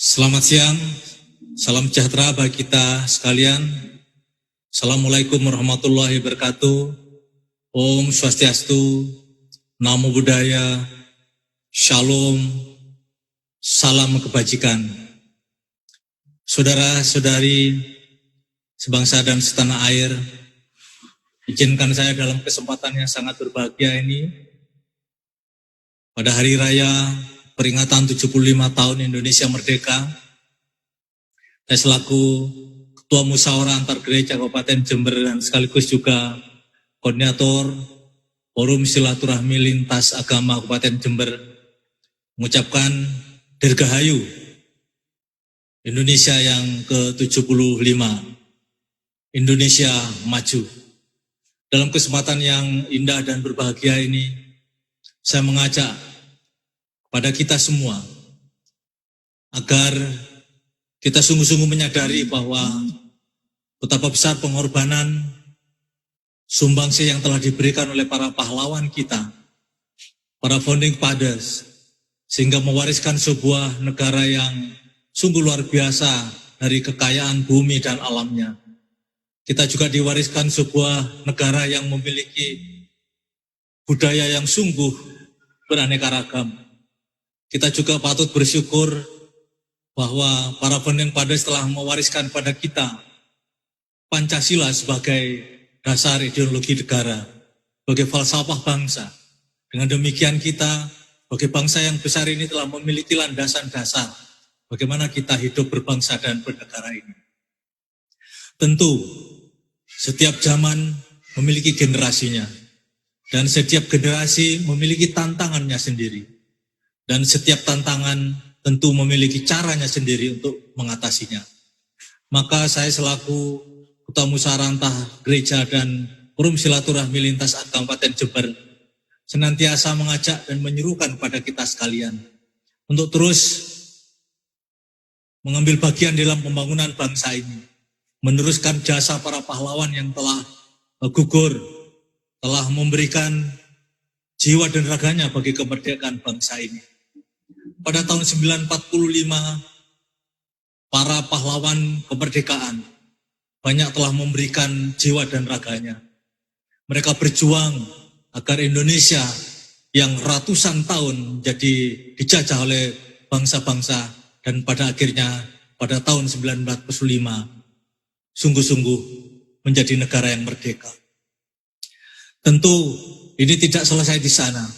Selamat siang, salam sejahtera bagi kita sekalian. Assalamualaikum warahmatullahi wabarakatuh. Om Swastiastu, Namo Buddhaya, Shalom, salam kebajikan. Saudara-saudari sebangsa dan setanah air, izinkan saya dalam kesempatan yang sangat berbahagia ini, pada hari raya peringatan 75 tahun Indonesia Merdeka, saya selaku Ketua Musyawarah Antar Gereja Kabupaten Jember dan sekaligus juga Koordinator Forum Silaturahmi Lintas Agama Kabupaten Jember mengucapkan Dirgahayu Indonesia yang ke-75, Indonesia Maju. Dalam kesempatan yang indah dan berbahagia ini, saya mengajak pada kita semua agar kita sungguh-sungguh menyadari bahwa betapa besar pengorbanan sumbangsi yang telah diberikan oleh para pahlawan kita, para founding fathers, sehingga mewariskan sebuah negara yang sungguh luar biasa dari kekayaan bumi dan alamnya. Kita juga diwariskan sebuah negara yang memiliki budaya yang sungguh beraneka ragam. Kita juga patut bersyukur bahwa para founding fathers telah mewariskan pada kita Pancasila sebagai dasar ideologi negara, sebagai falsafah bangsa. Dengan demikian kita sebagai bangsa yang besar ini telah memiliki landasan dasar bagaimana kita hidup berbangsa dan bernegara ini. Tentu setiap zaman memiliki generasinya dan setiap generasi memiliki tantangannya sendiri. Dan setiap tantangan tentu memiliki caranya sendiri untuk mengatasinya. Maka saya selaku Ketua Musyawarah Antar Gereja dan Forum Silaturahmi Lintas Agama Kabupaten Jember senantiasa mengajak dan menyerukan kepada kita sekalian untuk terus mengambil bagian dalam pembangunan bangsa ini, meneruskan jasa para pahlawan yang telah gugur, telah memberikan jiwa dan raganya bagi kemerdekaan bangsa ini. Pada tahun 1945, para pahlawan kemerdekaan banyak telah memberikan jiwa dan raganya. Mereka berjuang agar Indonesia yang ratusan tahun jadi dijajah oleh bangsa-bangsa dan pada akhirnya pada tahun 1945 sungguh-sungguh menjadi negara yang merdeka. Tentu ini tidak selesai di sana.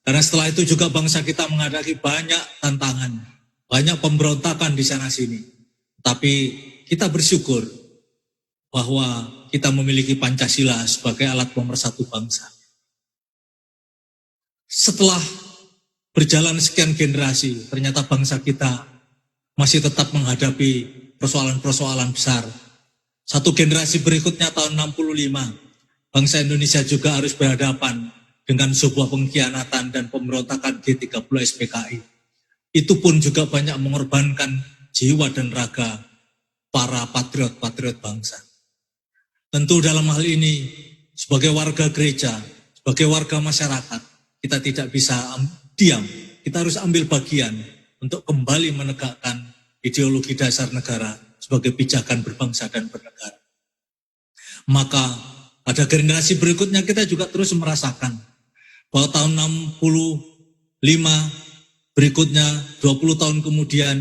Karena setelah itu juga bangsa kita menghadapi banyak tantangan, banyak pemberontakan di sana-sini. Tapi kita bersyukur bahwa kita memiliki Pancasila sebagai alat pemersatu bangsa. Setelah berjalan sekian generasi, ternyata bangsa kita masih tetap menghadapi persoalan-persoalan besar. Satu generasi berikutnya tahun 65, bangsa Indonesia juga harus berhadapan dengan sebuah pengkhianatan dan pemberontakan G30 SPKI. Itu pun juga banyak mengorbankan jiwa dan raga para patriot-patriot bangsa. Tentu dalam hal ini, sebagai warga gereja, sebagai warga masyarakat, kita tidak bisa diam. Kita harus ambil bagian untuk kembali menegakkan ideologi dasar negara sebagai pijakan berbangsa dan bernegara. Maka pada generasi berikutnya kita juga terus merasakan bahwa tahun 65 berikutnya, 20 tahun kemudian,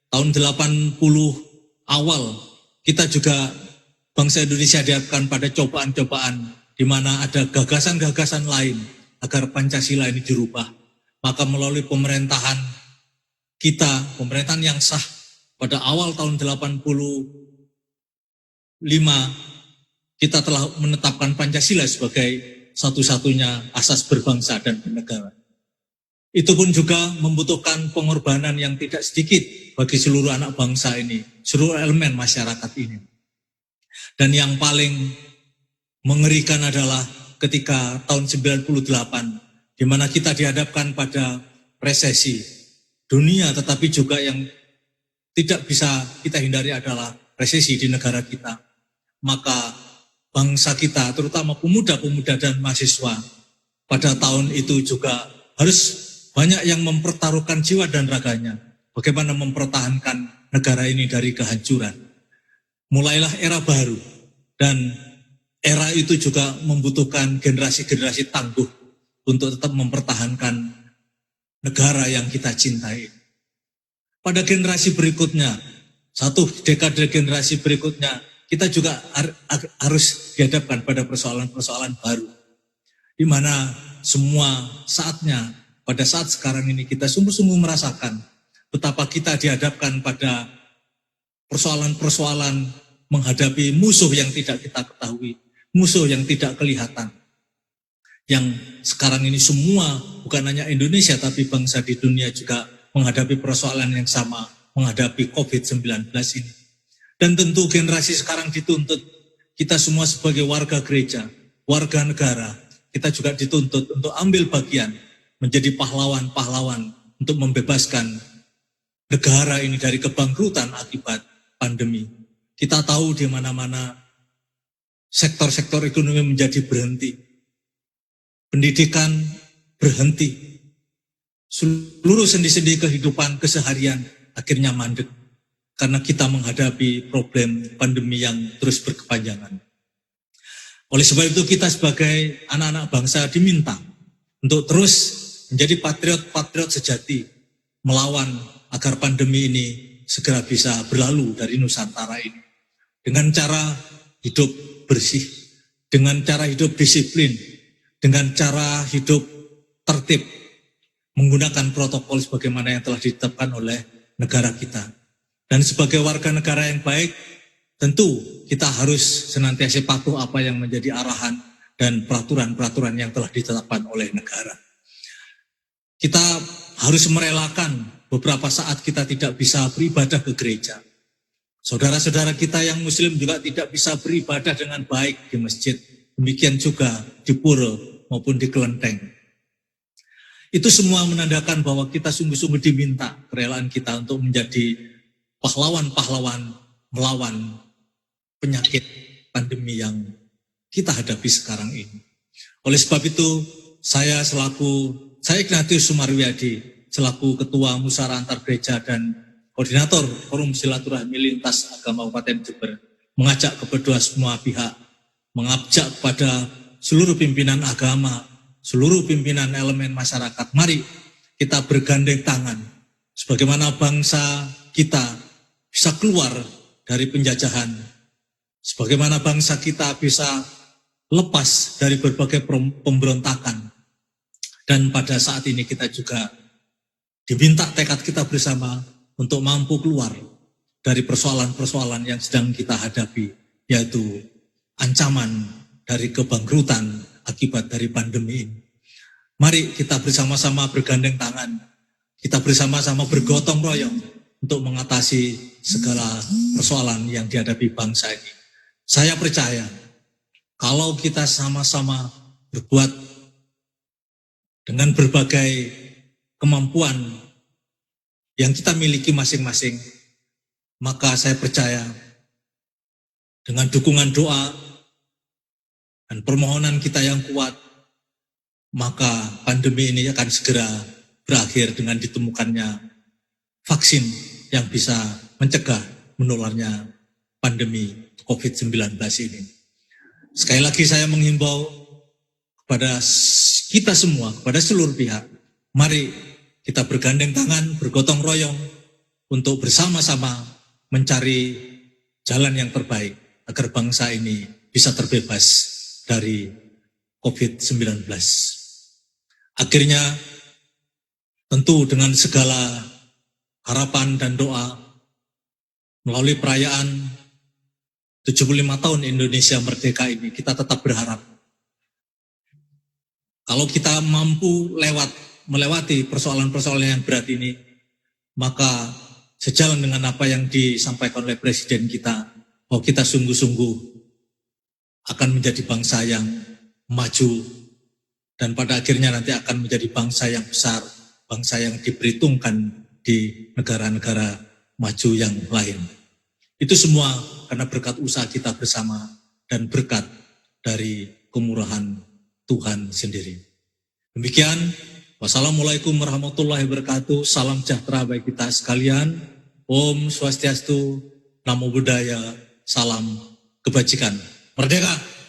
tahun 80 awal, kita juga bangsa Indonesia dihadapkan pada cobaan-cobaan di mana ada gagasan-gagasan lain agar Pancasila ini dirubah. Maka melalui pemerintahan kita, pemerintahan yang sah pada awal tahun 85, kita telah menetapkan Pancasila sebagai satu-satunya asas berbangsa dan bernegara. Itu pun juga membutuhkan pengorbanan yang tidak sedikit bagi seluruh anak bangsa ini, seluruh elemen masyarakat ini. Dan yang paling mengerikan adalah ketika tahun 98, di mana kita dihadapkan pada resesi dunia, tetapi juga yang tidak bisa kita hindari adalah resesi di negara kita. Maka bangsa kita, terutama pemuda-pemuda dan mahasiswa, pada tahun itu juga harus banyak yang mempertaruhkan jiwa dan raganya bagaimana mempertahankan negara ini dari kehancuran. Mulailah era baru, dan era itu juga membutuhkan generasi-generasi tangguh untuk tetap mempertahankan negara yang kita cintai. Pada generasi berikutnya, satu dekade generasi berikutnya, kita juga harus dihadapkan pada persoalan-persoalan baru, di mana semua saatnya, pada saat sekarang ini kita sungguh-sungguh merasakan betapa kita dihadapkan pada persoalan-persoalan menghadapi musuh yang tidak kita ketahui, musuh yang tidak kelihatan. Yang sekarang ini semua, bukan hanya Indonesia, tapi bangsa di dunia juga menghadapi persoalan yang sama, menghadapi COVID-19 ini. Dan tentu generasi sekarang dituntut, kita semua sebagai warga gereja, warga negara, kita juga dituntut untuk ambil bagian, menjadi pahlawan-pahlawan untuk membebaskan negara ini dari kebangkrutan akibat pandemi. Kita tahu di mana-mana sektor-sektor ekonomi menjadi berhenti, pendidikan berhenti, seluruh sendi-sendi kehidupan keseharian akhirnya mandek karena kita menghadapi problem pandemi yang terus berkepanjangan. Oleh sebab itu kita sebagai anak-anak bangsa diminta untuk terus menjadi patriot-patriot sejati, melawan agar pandemi ini segera bisa berlalu dari Nusantara ini. Dengan cara hidup bersih, dengan cara hidup disiplin, dengan cara hidup tertib, menggunakan protokol sebagaimana yang telah ditetapkan oleh negara kita. Dan sebagai warga negara yang baik, tentu kita harus senantiasa patuh apa yang menjadi arahan dan peraturan-peraturan yang telah ditetapkan oleh negara. Kita harus merelakan beberapa saat kita tidak bisa beribadah ke gereja. Saudara-saudara kita yang muslim juga tidak bisa beribadah dengan baik di masjid. Demikian juga di pura maupun di kelenteng. Itu semua menandakan bahwa kita sungguh-sungguh diminta kerelaan kita untuk menjadi pahlawan-pahlawan melawan penyakit pandemi yang kita hadapi sekarang ini. Oleh sebab itu, saya Ignatius Sumarwiyadi, selaku Ketua Musyawarah Antar Gereja dan Koordinator Forum Silaturahmi Lintas Agama Kabupaten Jember, mengajak kepada semua pihak, mengajak kepada seluruh pimpinan agama, seluruh pimpinan elemen masyarakat, mari kita bergandeng tangan, sebagaimana bangsa kita bisa keluar dari penjajahan, sebagaimana bangsa kita bisa lepas dari berbagai pemberontakan. Dan pada saat ini kita juga diminta tekad kita bersama untuk mampu keluar dari persoalan-persoalan yang sedang kita hadapi, yaitu ancaman dari kebangkrutan akibat dari pandemi ini. Mari kita bersama-sama bergandeng tangan, kita bersama-sama bergotong royong untuk mengatasi segala persoalan yang dihadapi bangsa ini. Saya percaya kalau kita sama-sama berbuat dengan berbagai kemampuan yang kita miliki masing-masing, maka saya percaya dengan dukungan doa dan permohonan kita yang kuat, maka pandemi ini akan segera berakhir dengan ditemukannya vaksin yang bisa mencegah menularnya pandemi COVID-19 ini. Sekali lagi saya menghimbau kepada kita semua, kepada seluruh pihak, mari kita bergandeng tangan, bergotong royong untuk bersama-sama mencari jalan yang terbaik agar bangsa ini bisa terbebas dari COVID-19. Akhirnya, tentu dengan segala harapan dan doa, melalui perayaan 75 tahun Indonesia Merdeka ini, kita tetap berharap kalau kita mampu melewati persoalan-persoalan yang berat ini, maka sejalan dengan apa yang disampaikan oleh Presiden kita, bahwa kita sungguh-sungguh akan menjadi bangsa yang maju, dan pada akhirnya nanti akan menjadi bangsa yang besar, bangsa yang diperhitungkan di negara-negara maju yang lain. Itu semua karena berkat usaha kita bersama dan berkat dari kemurahan Tuhan sendiri. Demikian Wassalamualaikum warahmatullahi wabarakatuh. Salam sejahtera bagi kita sekalian. Om Swastiastu, Namo Buddhaya, salam kebajikan. Merdeka!